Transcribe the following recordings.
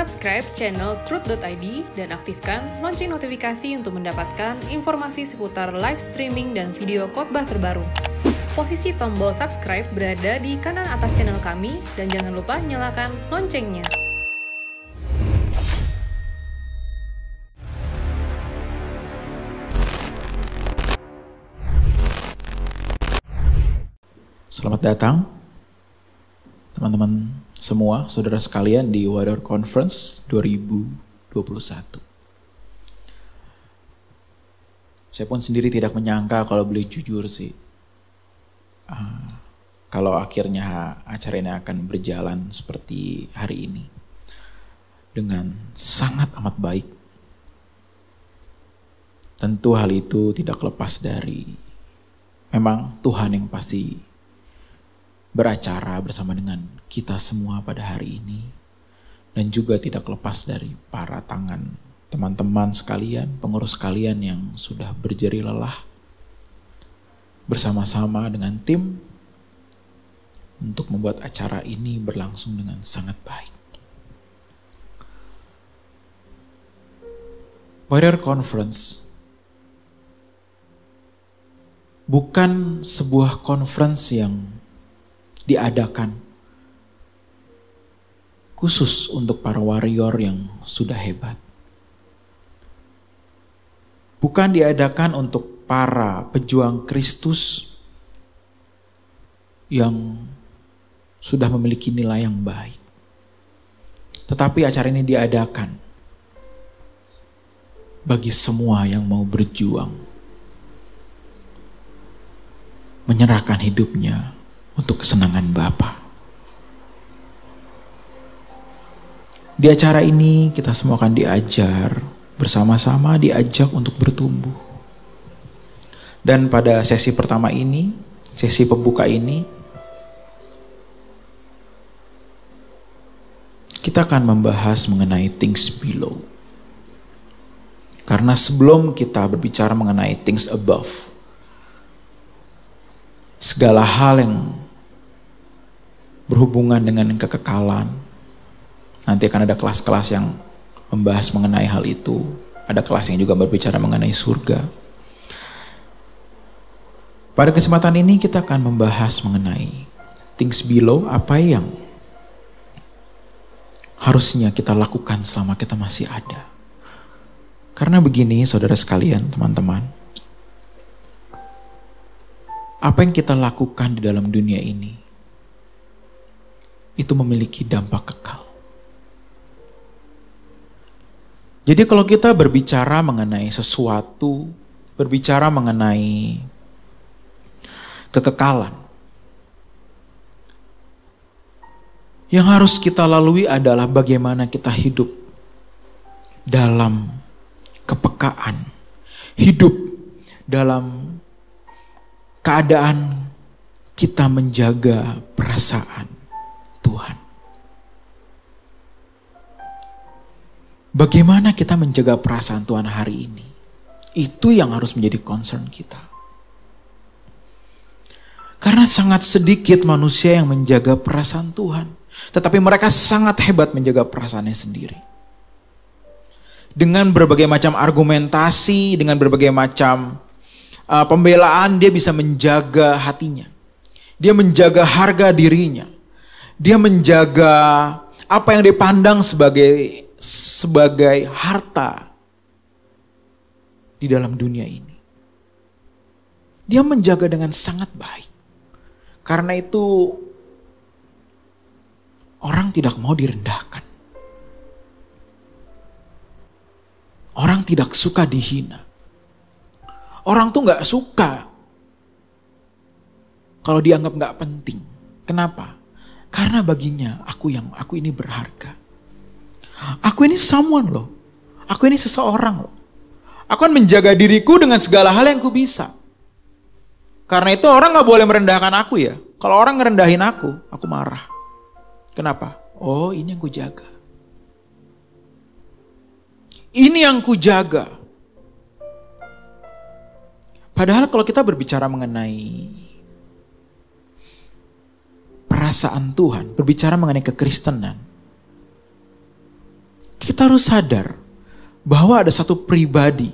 Subscribe channel Truth.id dan aktifkan lonceng notifikasi untuk mendapatkan informasi seputar live streaming dan video khotbah terbaru. Posisi tombol subscribe berada di kanan atas channel kami dan jangan lupa nyalakan loncengnya. Selamat datang teman-teman semua, saudara sekalian di Warrior Conference 2021. Saya pun sendiri tidak menyangka kalau boleh jujur sih, kalau akhirnya acara ini akan berjalan seperti hari ini dengan sangat amat baik. Tentu hal itu tidak lepas dari memang Tuhan yang pasti beracara bersama dengan kita semua pada hari ini, dan juga tidak lepas dari para tangan teman-teman sekalian, pengurus sekalian yang sudah berjeri lelah bersama-sama dengan tim untuk membuat acara ini berlangsung dengan sangat baik. Warrior Conference bukan sebuah conference yang diadakan khusus untuk para warrior yang sudah hebat. Bukan diadakan untuk para pejuang Kristus yang sudah memiliki nilai yang baik. Tetapi acara ini diadakan bagi semua yang mau berjuang, menyerahkan hidupnya untuk kesenangan Bapa. Di acara ini kita semua akan diajar bersama-sama, diajak untuk bertumbuh. Dan pada sesi pertama ini, sesi pembuka ini, kita akan membahas mengenai things below. Karena sebelum kita berbicara mengenai things above, segala hal yang berhubungan dengan kekekalan, nanti akan ada kelas-kelas yang membahas mengenai hal itu. Ada kelas yang juga berbicara mengenai surga. Pada kesempatan ini kita akan membahas mengenai things below, apa yang harusnya kita lakukan selama kita masih ada. Karena begini saudara sekalian, teman-teman, apa yang kita lakukan di dalam dunia ini itu memiliki dampak kekal. Jadi kalau kita berbicara mengenai sesuatu, berbicara mengenai kekekalan, yang harus kita lalui adalah bagaimana kita hidup dalam kepekaan, hidup dalam keadaan kita menjaga perasaan Tuhan. Bagaimana kita menjaga perasaan Tuhan hari ini? Itu yang harus menjadi concern kita. Karena sangat sedikit manusia yang menjaga perasaan Tuhan. Tetapi mereka sangat hebat menjaga perasaannya sendiri. Dengan berbagai macam argumentasi, dengan berbagai macam pembelaan, dia bisa menjaga hatinya. Dia menjaga harga dirinya. Dia menjaga apa yang dipandang sebagai harta di dalam dunia ini. Dia menjaga dengan sangat baik. Karena itu orang tidak mau direndahkan. Orang tidak suka dihina. Orang tuh gak suka kalau dianggap gak penting. Kenapa? Karena baginya aku ini berharga. Aku ini someone loh. Aku ini seseorang loh. Aku akan menjaga diriku dengan segala hal yang ku bisa. Karena itu orang gak boleh merendahkan aku ya. Kalau orang ngerendahin aku marah. Kenapa? Oh, ini yang ku jaga. Ini yang ku jaga. Padahal kalau kita berbicara mengenai perasaan Tuhan, berbicara mengenai kekristenan, Kita harus sadar bahwa ada satu pribadi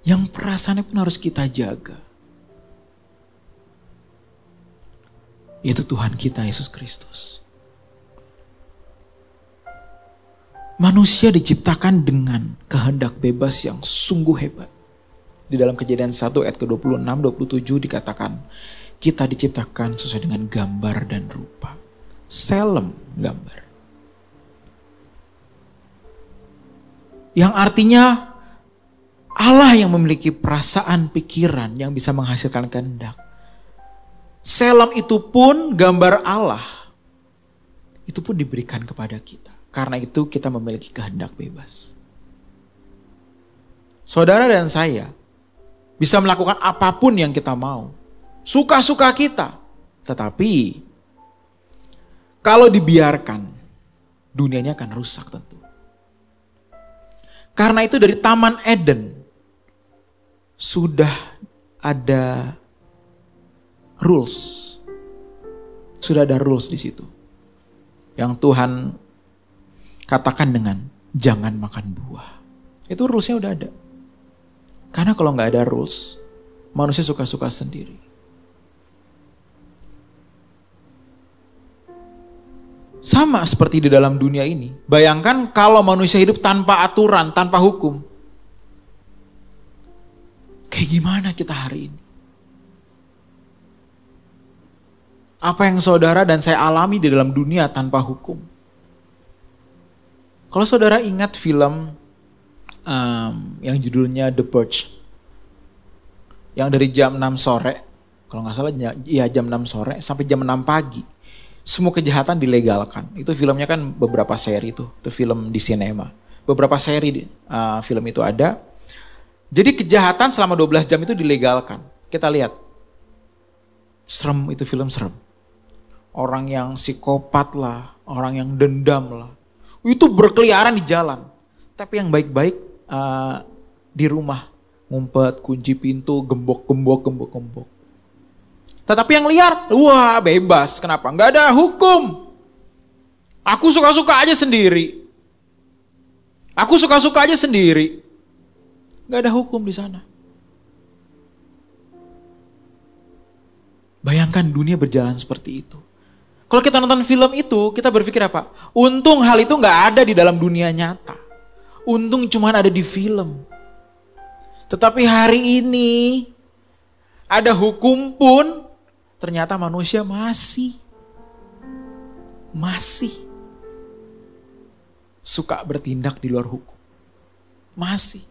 yang perasaannya pun harus kita jaga. Yaitu Tuhan kita Yesus Kristus. Manusia diciptakan dengan kehendak bebas yang sungguh hebat. Di dalam Kejadian 1 ayat ke-26, 27 dikatakan, kita diciptakan sesuai dengan gambar dan rupa. Selem gambar. Yang artinya Allah yang memiliki perasaan pikiran yang bisa menghasilkan kehendak. Selem itu pun gambar Allah. Itu pun diberikan kepada kita. Karena itu kita memiliki kehendak bebas. Saudara dan saya bisa melakukan apapun yang kita mau. Suka-suka kita. Tetapi kalau dibiarkan, dunianya akan rusak tentu. Karena itu dari Taman Eden sudah ada rules. Sudah ada rules di situ. Yang Tuhan katakan dengan jangan makan buah. Itu rulesnya udah ada. Karena kalau nggak ada rules, manusia suka-suka sendiri. Sama seperti di dalam dunia ini. Bayangkan kalau manusia hidup tanpa aturan, tanpa hukum. Kayak gimana kita hari ini? Apa yang saudara dan saya alami di dalam dunia tanpa hukum? Kalau saudara ingat film yang judulnya The Purge. Yang dari jam 6 sore, kalau nggak salah ya jam 6 sore sampai jam 6 pagi. Semua kejahatan dilegalkan. Itu filmnya kan beberapa seri itu film di sinema. Beberapa seri film itu ada. Jadi kejahatan selama 12 jam itu dilegalkan. Kita lihat. Serem, itu film serem. Orang yang psikopat lah, orang yang dendam lah. Itu berkeliaran di jalan. Tapi yang baik-baik di rumah. Ngumpet, kunci pintu, gembok. Tetapi yang liar, wah bebas. Kenapa? Nggak ada hukum. Aku suka-suka aja sendiri. Nggak ada hukum di sana. Bayangkan dunia berjalan seperti itu. Kalau kita nonton film itu, kita berpikir apa? Untung hal itu nggak ada di dalam dunia nyata. Untung cuma ada di film. Tetapi hari ini, ada hukum pun, ternyata manusia masih suka bertindak di luar hukum. Masih.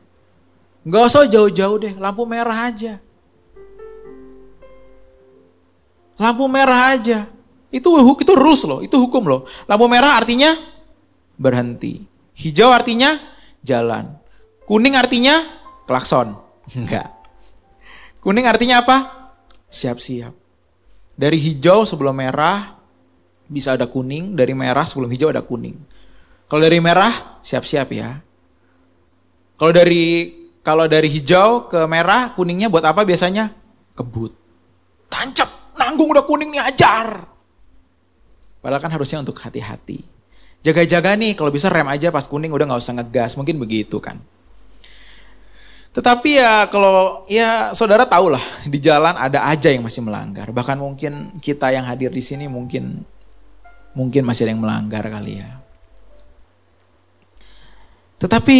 Nggak usah jauh-jauh deh, lampu merah aja. Itu rules loh, itu hukum loh. Lampu merah artinya berhenti. Hijau artinya jalan. Kuning artinya klakson. Enggak. Kuning artinya apa? Siap-siap. Dari hijau sebelum merah bisa ada kuning, dari merah sebelum hijau ada kuning. Kalau dari merah siap-siap ya. Kalau dari hijau ke merah, kuningnya buat apa biasanya? Kebut. Tancap, nanggung udah kuning nih, ajar. Padahal kan harusnya untuk hati-hati. Jaga-jaga nih, kalau bisa rem aja pas kuning, udah gak usah ngegas. Mungkin begitu kan. Tetapi ya kalau ya saudara tahu lah, di jalan ada aja yang masih melanggar. Bahkan mungkin kita yang hadir di sini mungkin masih ada yang melanggar kali ya. Tetapi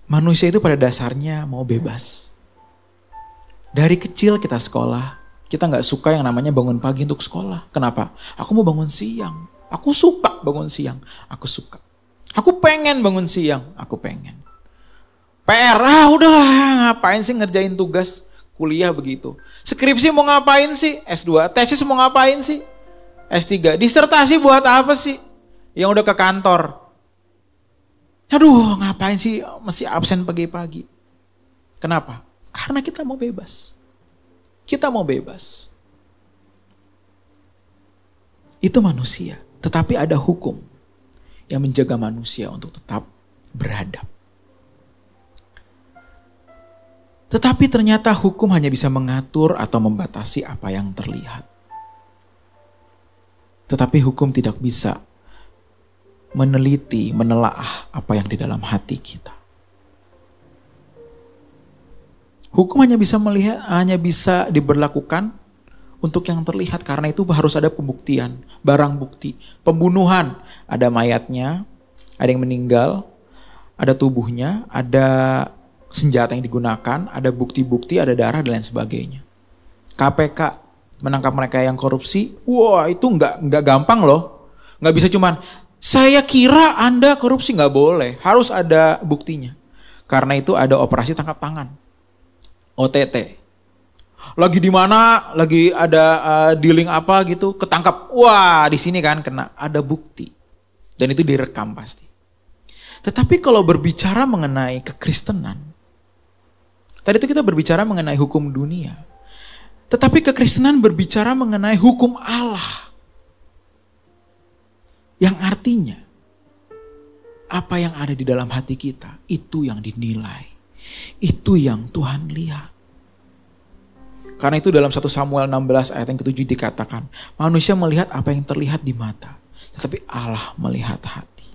manusia itu pada dasarnya mau bebas. Dari kecil kita sekolah, kita gak suka yang namanya bangun pagi untuk sekolah. Kenapa? Aku mau bangun siang. Aku suka bangun siang. Aku suka. Aku pengen bangun siang. Aku pengen. PR, udahlah ngapain sih ngerjain tugas kuliah begitu. Skripsi mau ngapain sih? S2. Tesis mau ngapain sih? S3. Disertasi buat apa sih? Yang udah ke kantor. Aduh ngapain sih masih absen pagi-pagi. Kenapa? Karena kita mau bebas. Kita mau bebas. Itu manusia. Tetapi ada hukum yang menjaga manusia untuk tetap beradab. Tetapi ternyata hukum hanya bisa mengatur atau membatasi apa yang terlihat. Tetapi hukum tidak bisa meneliti, menelaah apa yang di dalam hati kita. Hukum hanya bisa melihat, hanya bisa diberlakukan untuk yang terlihat, karena itu harus ada pembuktian, barang bukti, pembunuhan, ada mayatnya, ada yang meninggal, ada tubuhnya, ada senjata yang digunakan, ada bukti-bukti, ada darah dan lain sebagainya. KPK menangkap mereka yang korupsi, wah itu nggak gampang loh, nggak bisa cuman saya kira Anda korupsi, nggak boleh, harus ada buktinya. Karena itu ada operasi tangkap tangan. OTT. Lagi di mana, lagi ada dealing apa gitu, ketangkap. Wah, di sini kan kena, ada bukti. Dan itu direkam pasti. Tetapi kalau berbicara mengenai kekristenan, tadi itu kita berbicara mengenai hukum dunia. Tetapi kekristenan berbicara mengenai hukum Allah. Yang artinya, apa yang ada di dalam hati kita, itu yang dinilai. Itu yang Tuhan lihat. Karena itu dalam 1 Samuel 16 ayat yang ke-7 dikatakan, manusia melihat apa yang terlihat di mata, tetapi Allah melihat hati.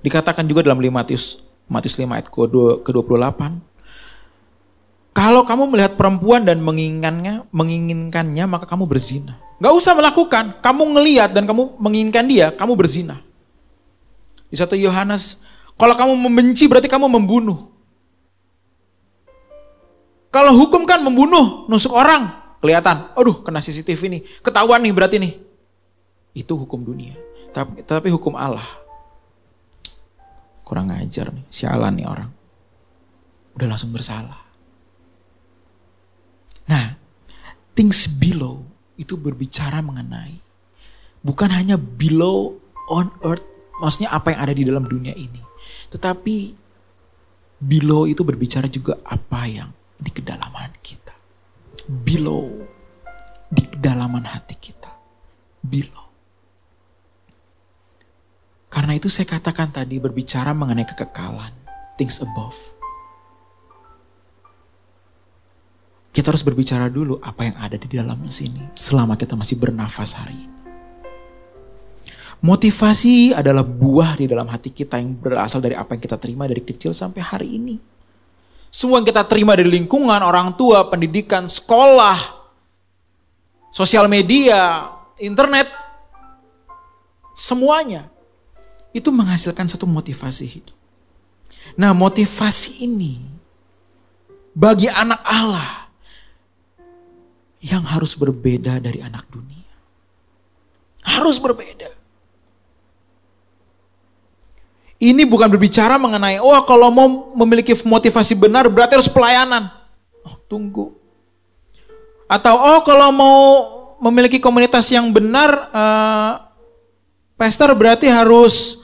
Dikatakan juga dalam Matius 5 ayat ke-28, kalau kamu melihat perempuan dan menginginkannya, maka kamu berzina. Gak usah melakukan, kamu ngelihat dan kamu menginginkan dia, kamu berzina. Di 1 Yohanes, kalau kamu membenci berarti kamu membunuh. Kalau hukum kan membunuh, nusuk orang, kelihatan, aduh kena CCTV nih, ketahuan nih berarti nih. Itu hukum dunia. Tapi hukum Allah, kurang ajar nih, sialan nih orang. Udah langsung bersalah. Nah, things below itu berbicara mengenai, bukan hanya below on earth, maksudnya apa yang ada di dalam dunia ini. Tetapi below itu berbicara juga apa yang di kedalaman kita. Below, di kedalaman hati kita. Below. Karena itu saya katakan tadi berbicara mengenai kekekalan. Things above. Kita harus berbicara dulu apa yang ada di dalam sini selama kita masih bernafas hari ini. Motivasi adalah buah di dalam hati kita yang berasal dari apa yang kita terima dari kecil sampai hari ini. Semua yang kita terima dari lingkungan, orang tua, pendidikan, sekolah, sosial media, internet, semuanya itu menghasilkan satu motivasi hidup. Nah, motivasi ini bagi anak Allah yang harus berbeda dari anak dunia. Harus berbeda. Ini bukan berbicara mengenai, oh kalau mau memiliki motivasi benar berarti harus pelayanan. Oh tunggu. Atau oh kalau mau memiliki komunitas yang benar, pastor berarti harus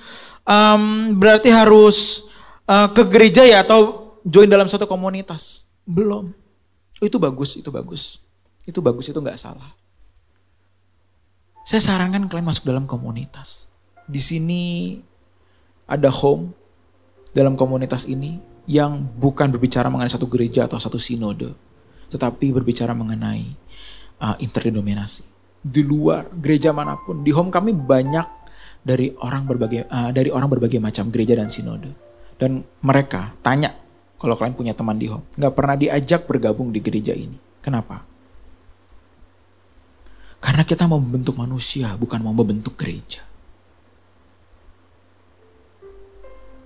ke gereja ya atau join dalam satu komunitas. Belum. Oh, itu bagus, itu bagus. Itu bagus, itu gak salah. Saya sarankan kalian masuk dalam komunitas. Di sini ada home dalam komunitas ini yang bukan berbicara mengenai satu gereja atau satu sinode, tetapi berbicara mengenai interdenominasi. Di luar gereja manapun, di home kami banyak dari orang berbagai macam gereja dan sinode. Dan mereka tanya, kalau kalian punya teman di home, gak pernah diajak bergabung di gereja ini. Kenapa? Karena kita mau membentuk manusia, bukan mau membentuk gereja.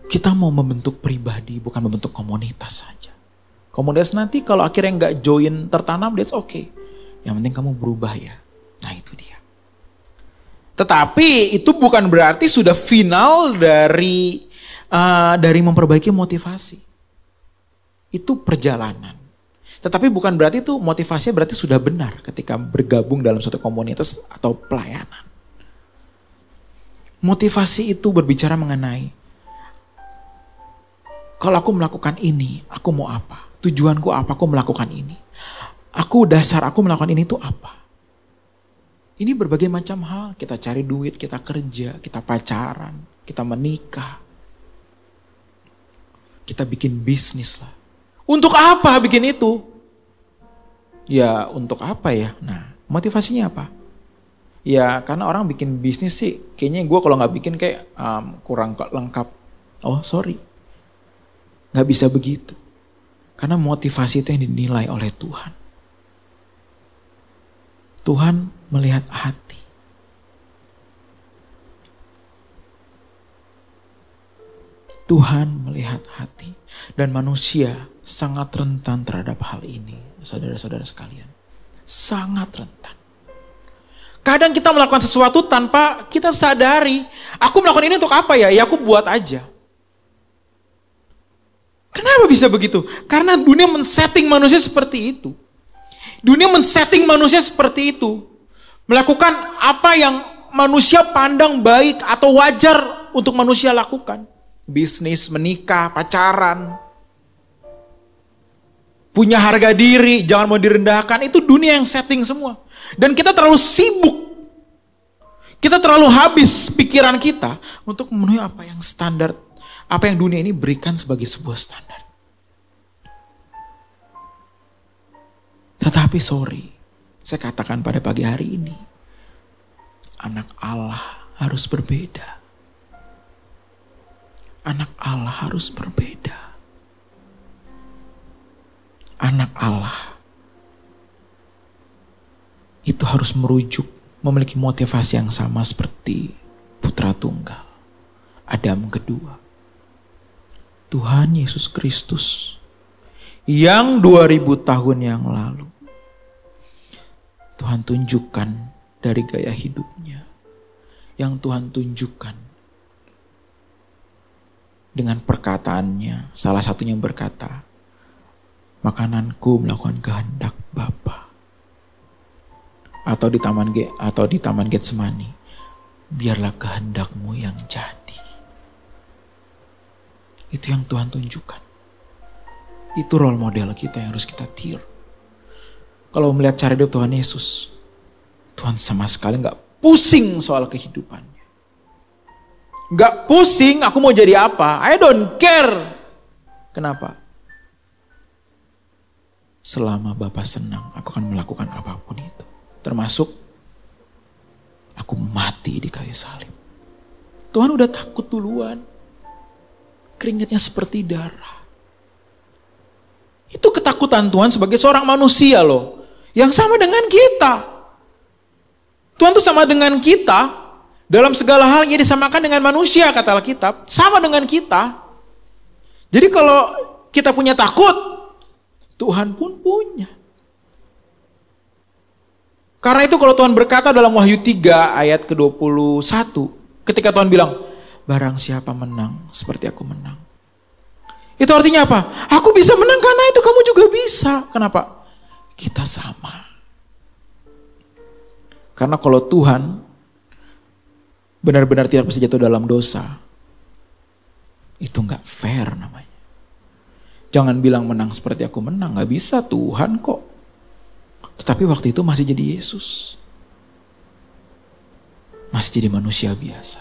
Kita mau membentuk pribadi, bukan membentuk komunitas saja. Komunitas nanti kalau akhirnya nggak join tertanam, that's okay. Yang penting kamu berubah ya. Nah itu dia. Tetapi itu bukan berarti sudah final dari memperbaiki motivasi. Itu perjalanan. Tetapi bukan berarti itu motivasinya berarti sudah benar ketika bergabung dalam suatu komunitas atau pelayanan. Motivasi itu berbicara mengenai, kalau aku melakukan ini, aku mau apa? Tujuanku apa? Aku melakukan ini. Aku melakukan ini tuh apa? Ini berbagai macam hal. Kita cari duit, kita kerja, kita pacaran, kita menikah. Kita bikin bisnis lah. Untuk apa bikin itu? Ya untuk apa ya? Nah, motivasinya apa? Ya karena orang bikin bisnis sih, kayaknya gue kalau nggak bikin kayak kurang lengkap. Oh sorry, nggak bisa begitu. Karena motivasi itu yang dinilai oleh Tuhan. Tuhan melihat hati. Tuhan melihat hati. Dan manusia sangat rentan terhadap hal ini, saudara-saudara sekalian. Sangat rentan. Kadang kita melakukan sesuatu tanpa kita sadari. Aku melakukan ini untuk apa ya? Ya aku buat aja. Kenapa bisa begitu? Karena dunia men-setting manusia seperti itu. Dunia men-setting manusia seperti itu. Melakukan apa yang manusia pandang baik atau wajar untuk manusia lakukan. Bisnis, menikah, pacaran. Punya harga diri, jangan mau direndahkan. Itu dunia yang setting semua. Dan kita terlalu sibuk. Kita terlalu habis pikiran kita untuk memenuhi apa yang standar. Apa yang dunia ini berikan sebagai sebuah standar. Tetapi sorry, saya katakan pada pagi hari ini. Anak Allah harus berbeda. Anak Allah harus berbeda. Anak Allah itu harus merujuk, memiliki motivasi yang sama seperti putra tunggal, Adam kedua. Tuhan Yesus Kristus yang 2000 tahun yang lalu Tuhan tunjukkan dari gaya hidupnya, yang Tuhan tunjukkan dengan perkataannya. Salah satunya berkata, makananku melakukan kehendak Bapa. Atau di Taman Getsemani, biarlah kehendakmu yang jadi. Itu yang Tuhan tunjukkan. Itu role model kita yang harus kita tiru. Kalau melihat cara hidup Tuhan Yesus, Tuhan sama sekali gak pusing soal kehidupannya. Gak pusing aku mau jadi apa. I don't care. Kenapa? Selama Bapa senang, aku akan melakukan apapun itu. Termasuk aku mati di kayu salib. Tuhan udah takut duluan. Keringatnya seperti darah. Itu ketakutan Tuhan sebagai seorang manusia loh. Yang sama dengan kita. Tuhan tuh sama dengan kita. Dalam segala hal ia disamakan dengan manusia, kata Alkitab. Sama dengan kita. Jadi kalau kita punya takut, Tuhan pun punya. Karena itu kalau Tuhan berkata dalam Wahyu 3 ayat ke-21. Ketika Tuhan bilang, barang siapa menang seperti aku menang. Itu artinya apa? Aku bisa menang karena itu kamu juga bisa. Kenapa? Kita sama. Karena kalau Tuhan benar-benar tidak bisa jatuh dalam dosa, itu gak fair namanya. Jangan bilang menang seperti aku menang. Gak bisa, Tuhan kok. Tetapi waktu itu masih jadi Yesus. Masih jadi manusia biasa.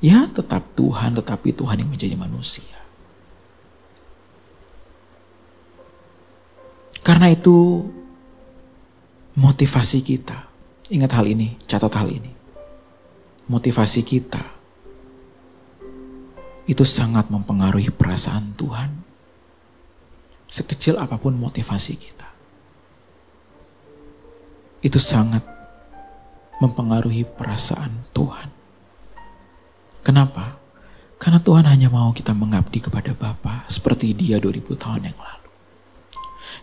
Ya tetap Tuhan, tetapi Tuhan yang menjadi manusia. Karena itu motivasi kita. Ingat hal ini, catat hal ini. Motivasi kita itu sangat mempengaruhi perasaan Tuhan. Sekecil apapun motivasi kita, itu sangat mempengaruhi perasaan Tuhan. Kenapa? Karena Tuhan hanya mau kita mengabdi kepada Bapa seperti Dia 2000 tahun yang lalu.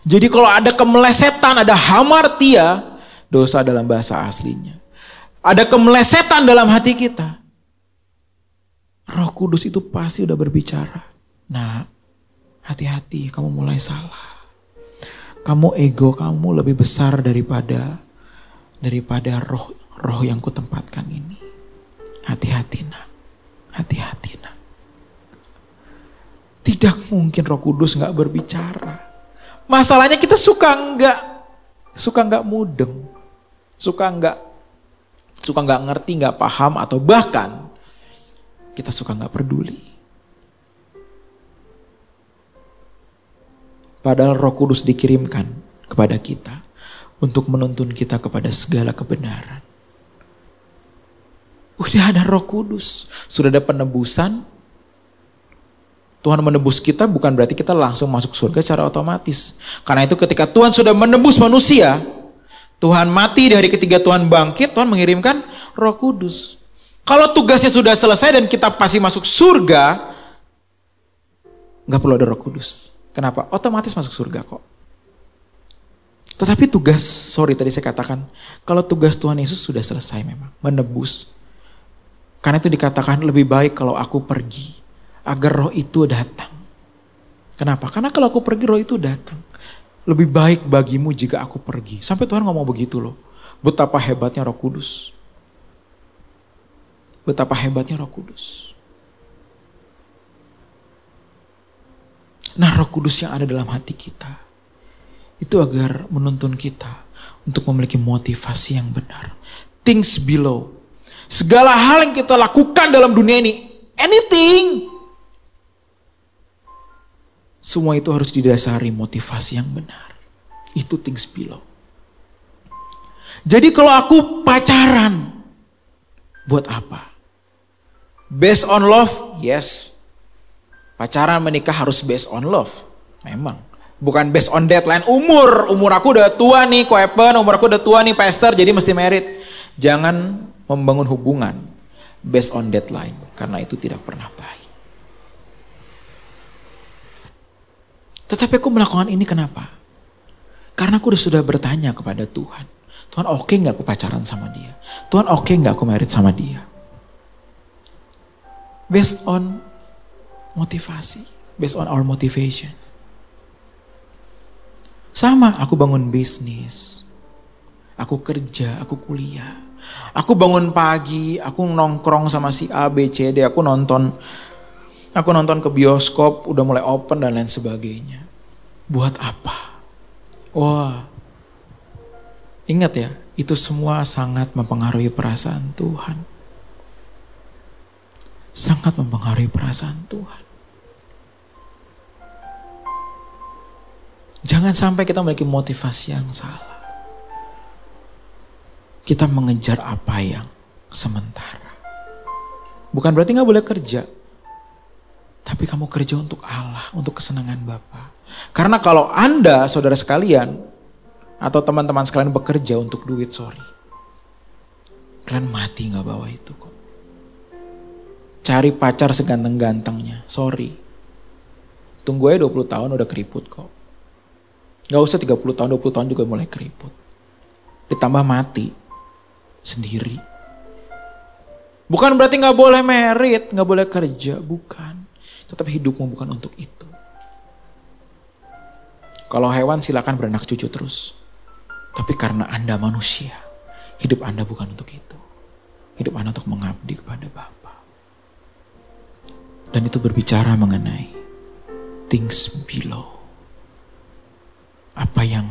Jadi kalau ada kemelesetan, ada hamartia, dosa dalam bahasa aslinya, ada kemelesetan dalam hati kita, Roh Kudus itu pasti udah berbicara. Nah, hati-hati, kamu mulai salah. Kamu ego kamu lebih besar daripada roh yang kutempatkan ini. Hati-hati nak, hati-hati nak. Tidak mungkin Roh Kudus nggak berbicara. Masalahnya kita suka nggak mudeng, suka nggak ngerti, nggak paham, atau bahkan kita suka nggak peduli. Padahal Roh Kudus dikirimkan kepada kita untuk menuntun kita kepada segala kebenaran. Udah ada Roh Kudus, sudah ada penebusan. Tuhan menebus kita bukan berarti kita langsung masuk surga secara otomatis. Karena itu ketika Tuhan sudah menebus manusia, Tuhan mati, di hari ketiga Tuhan bangkit, Tuhan mengirimkan Roh Kudus. Kalau tugasnya sudah selesai dan kita pasti masuk surga, nggak perlu ada Roh Kudus. Kenapa? Otomatis masuk surga kok. Tetapi tadi saya katakan, kalau tugas Tuhan Yesus sudah selesai memang, menebus. Karena itu dikatakan lebih baik kalau aku pergi, agar Roh itu datang. Kenapa? Karena kalau aku pergi, Roh itu datang. Lebih baik bagimu jika aku pergi. Sampai Tuhan ngomong begitu loh. Betapa hebatnya Roh Kudus. Betapa hebatnya Roh Kudus. Nah, Roh Kudus yang ada dalam hati kita, itu agar menuntun kita untuk memiliki motivasi yang benar. Things below. Segala hal yang kita lakukan dalam dunia ini, anything, semua itu harus didasari motivasi yang benar. Itu things below. Jadi kalau aku pacaran, buat apa? Based on love, yes. Pacaran menikah harus based on love. Memang. Bukan based on deadline umur. Umur aku udah tua nih, Koepen. Umur aku udah tua nih, Pastor. Jadi mesti married. Jangan membangun hubungan based on deadline. Karena itu tidak pernah baik. Tetapi aku melakukan ini kenapa? Karena aku sudah bertanya kepada Tuhan. Tuhan, oke gak aku pacaran sama dia? Tuhan, oke gak aku married sama dia? Based on motivasi. Based on our motivation. Sama, aku bangun bisnis. Aku kerja, aku kuliah. Aku bangun pagi, aku nongkrong sama si A, B, C, D. Aku nonton ke bioskop, udah mulai open dan lain sebagainya. Buat apa? Wah, ingat ya, itu semua sangat mempengaruhi perasaan Tuhan. Sangat mempengaruhi perasaan Tuhan. Jangan sampai kita memiliki motivasi yang salah. Kita mengejar apa yang sementara. Bukan berarti gak boleh kerja. Tapi kamu kerja untuk Allah, untuk kesenangan Bapa. Karena kalau Anda, saudara sekalian, atau teman-teman sekalian bekerja untuk duit, sorry. Kalian mati gak bawa itu kok. Cari pacar seganteng-gantengnya, sorry. Tunggu aja 20 tahun udah keriput kok. Gak usah 30 tahun, 20 tahun juga mulai keriput. Ditambah mati sendiri. Bukan berarti gak boleh merit, gak boleh kerja, bukan. Tetapi hidupmu bukan untuk itu. Kalau hewan silakan beranak cucu terus. Tapi karena Anda manusia, hidup Anda bukan untuk itu. Hidup Anda untuk mengabdi kepada Bapa. Dan itu berbicara mengenai things below. Apa yang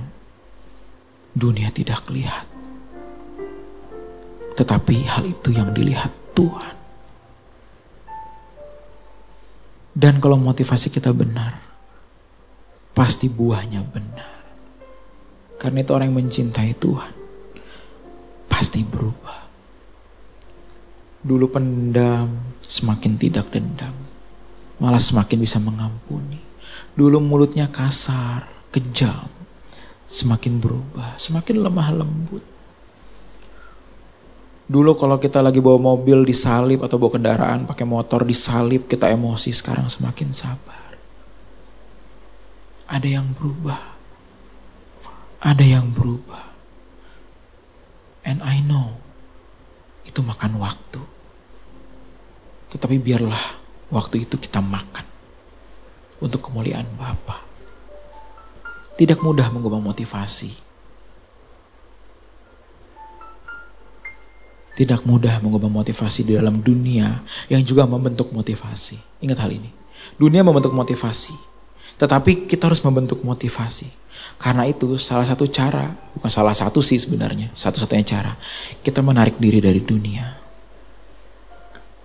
dunia tidak lihat. Tetapi hal itu yang dilihat Tuhan. Dan kalau motivasi kita benar, pasti buahnya benar. Karena itu orang yang mencintai Tuhan pasti berubah. Dulu pendam, semakin tidak dendam. Malah semakin bisa mengampuni. Dulu mulutnya kasar, kejam. Semakin berubah, semakin lemah lembut. Dulu kalau kita lagi bawa mobil disalip atau bawa kendaraan pakai motor disalip, kita emosi. Sekarang semakin sabar. Ada yang berubah. Ada yang berubah. And I know itu makan waktu. Tetapi biarlah waktu itu kita makan untuk kemuliaan Bapa. Tidak mudah mengubah motivasi. Tidak mudah mengubah motivasi di dalam dunia yang juga membentuk motivasi. Ingat hal ini. Dunia membentuk motivasi. Tetapi kita harus membentuk motivasi. Karena itu salah satu cara, bukan salah satu sih sebenarnya, satu-satunya cara, kita menarik diri dari dunia.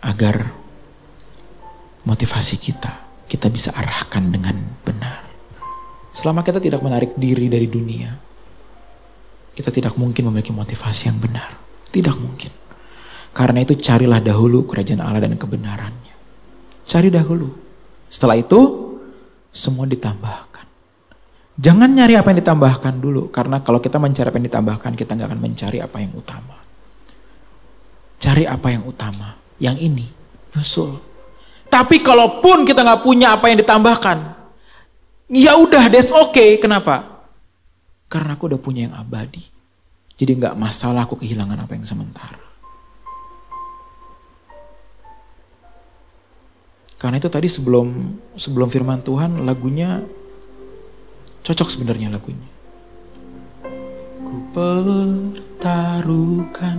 Agar motivasi kita bisa arahkan dengan benar. Selama kita tidak menarik diri dari dunia, kita tidak mungkin memiliki motivasi yang benar. Tidak mungkin. Karena itu carilah dahulu kerajaan Allah dan kebenarannya. Cari dahulu. Setelah itu semua ditambahkan. Jangan nyari apa yang ditambahkan dulu. Karena kalau kita mencari apa yang ditambahkan, kita gak akan mencari apa yang utama. Cari apa yang utama. Yang ini, nyusul. Tapi kalaupun kita gak punya apa yang ditambahkan, ya udah, that's okay. Kenapa? Karena aku udah punya yang abadi. Jadi gak masalah aku kehilangan apa yang sementara. Karena itu tadi sebelum firman Tuhan, lagunya cocok sebenarnya lagunya. Ku pertaruhkan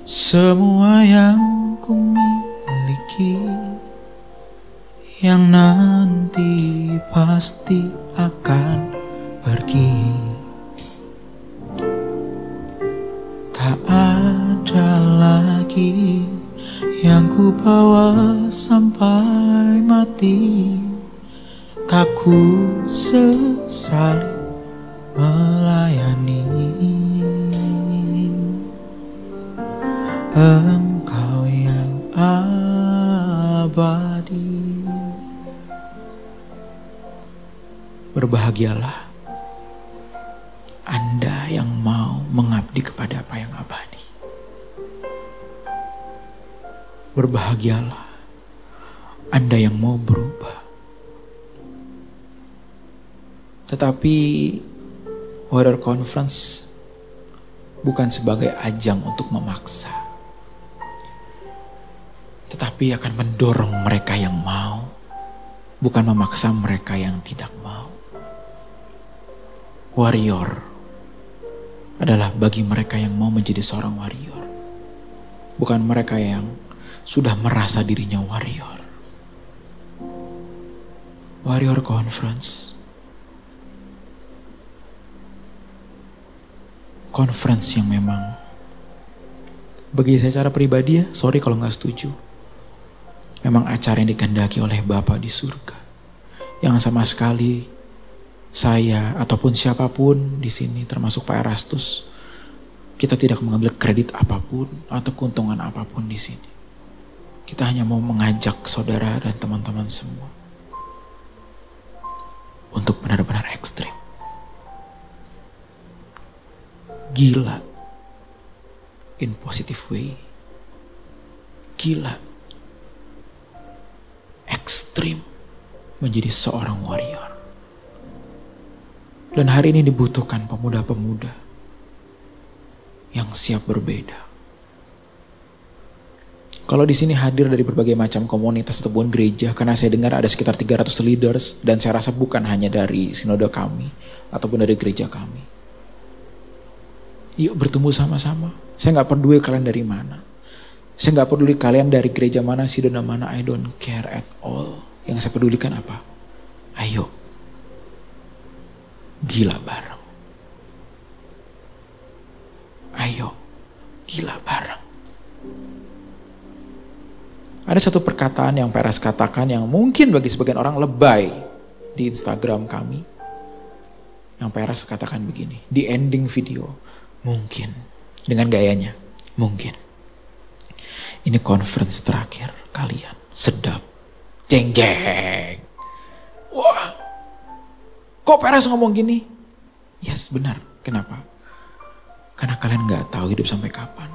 semua yang ku miliki, yang nanti pasti akan pergi. Tak ada lagi yang ku bawa sampai mati. Tak ku sesali melayani Engkau yang abadi. Berbahagialah Anda yang mau mengabdi kepada apa yang abadi. Berbahagialah Anda yang mau berubah. Tetapi Warrior Conference bukan sebagai ajang untuk memaksa, tetapi akan mendorong mereka yang mau, bukan memaksa mereka yang tidak mau. Warrior adalah bagi mereka yang mau menjadi seorang warrior, bukan mereka yang sudah merasa dirinya warrior. Warrior Conference yang memang bagi saya secara pribadi, ya sorry kalau gak setuju, memang acara yang dikehendaki oleh Bapa di surga, yang sama sekali saya ataupun siapapun di sini termasuk Pak Erastus, kita tidak mengambil kredit apapun atau keuntungan apapun di sini. Kita hanya mau mengajak saudara dan teman-teman semua untuk benar-benar ekstrim. Gila in positive way. Gila ekstrim menjadi seorang warrior. Dan hari ini dibutuhkan pemuda-pemuda yang siap berbeda. Kalau di sini hadir dari berbagai macam komunitas ataupun gereja, karena saya dengar ada sekitar 300 leaders, dan saya rasa bukan hanya dari sinode kami ataupun dari gereja kami. Yuk bertumbuh sama-sama. Saya gak peduli kalian dari mana. Saya gak peduli kalian dari gereja mana, sinode mana, I don't care at all. Yang saya pedulikan apa? Ayo, gila bareng. Ayo, gila bareng. Ada satu perkataan yang Peras katakan yang mungkin bagi sebagian orang lebay di Instagram kami. Yang Peras katakan begini, di ending video, mungkin, dengan gayanya, mungkin. Ini conference terakhir kalian, sedap, jeng jeng. Wah, kok Peras ngomong gini? Yes, benar. Kenapa? Karena kalian gak tahu hidup sampai kapan.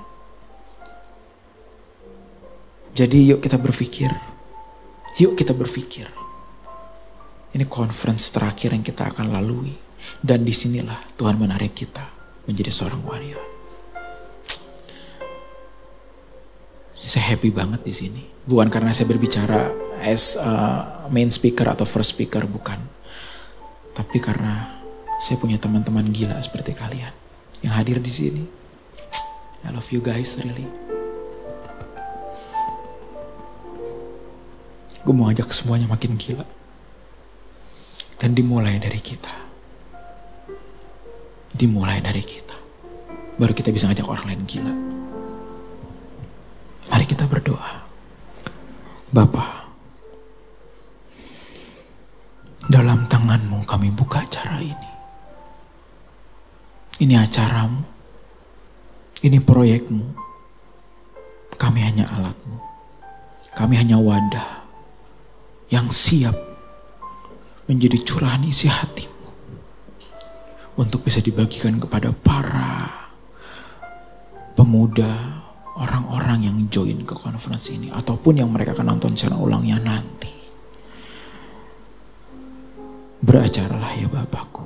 Jadi yuk kita berpikir. Yuk kita berpikir. Ini conference terakhir yang kita akan lalui. Dan disinilah Tuhan menarik kita menjadi seorang warrior. Saya happy banget di sini. Bukan karena saya berbicara as main speaker atau first speaker, bukan. Tapi karena saya punya teman-teman gila seperti kalian yang hadir di sini. I love you guys, really. Gue mau ajak semuanya makin gila. Dan dimulai dari kita. Dimulai dari kita. Baru kita bisa ngajak orang lain gila. Mari kita berdoa. Bapa, dalam tangan-Mu kami buka acara ini. Ini acaramu, ini proyekmu. Kami hanya alatmu. Kami hanya wadah yang siap menjadi curahan isi hatimu untuk bisa dibagikan kepada para pemuda, orang-orang yang join ke konferensi ini, ataupun yang mereka akan nonton secara ulangnya nanti. Beracaralah ya Bapakku,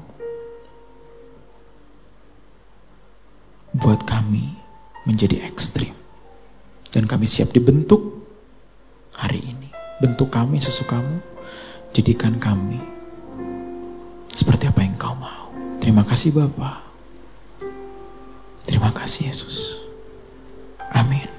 buat kami menjadi ekstrim, dan kami siap dibentuk hari ini. Bentuk kami sesukamu, jadikan kami seperti apa yang Kau mau. Terima kasih Bapa. Terima kasih Yesus. Amin.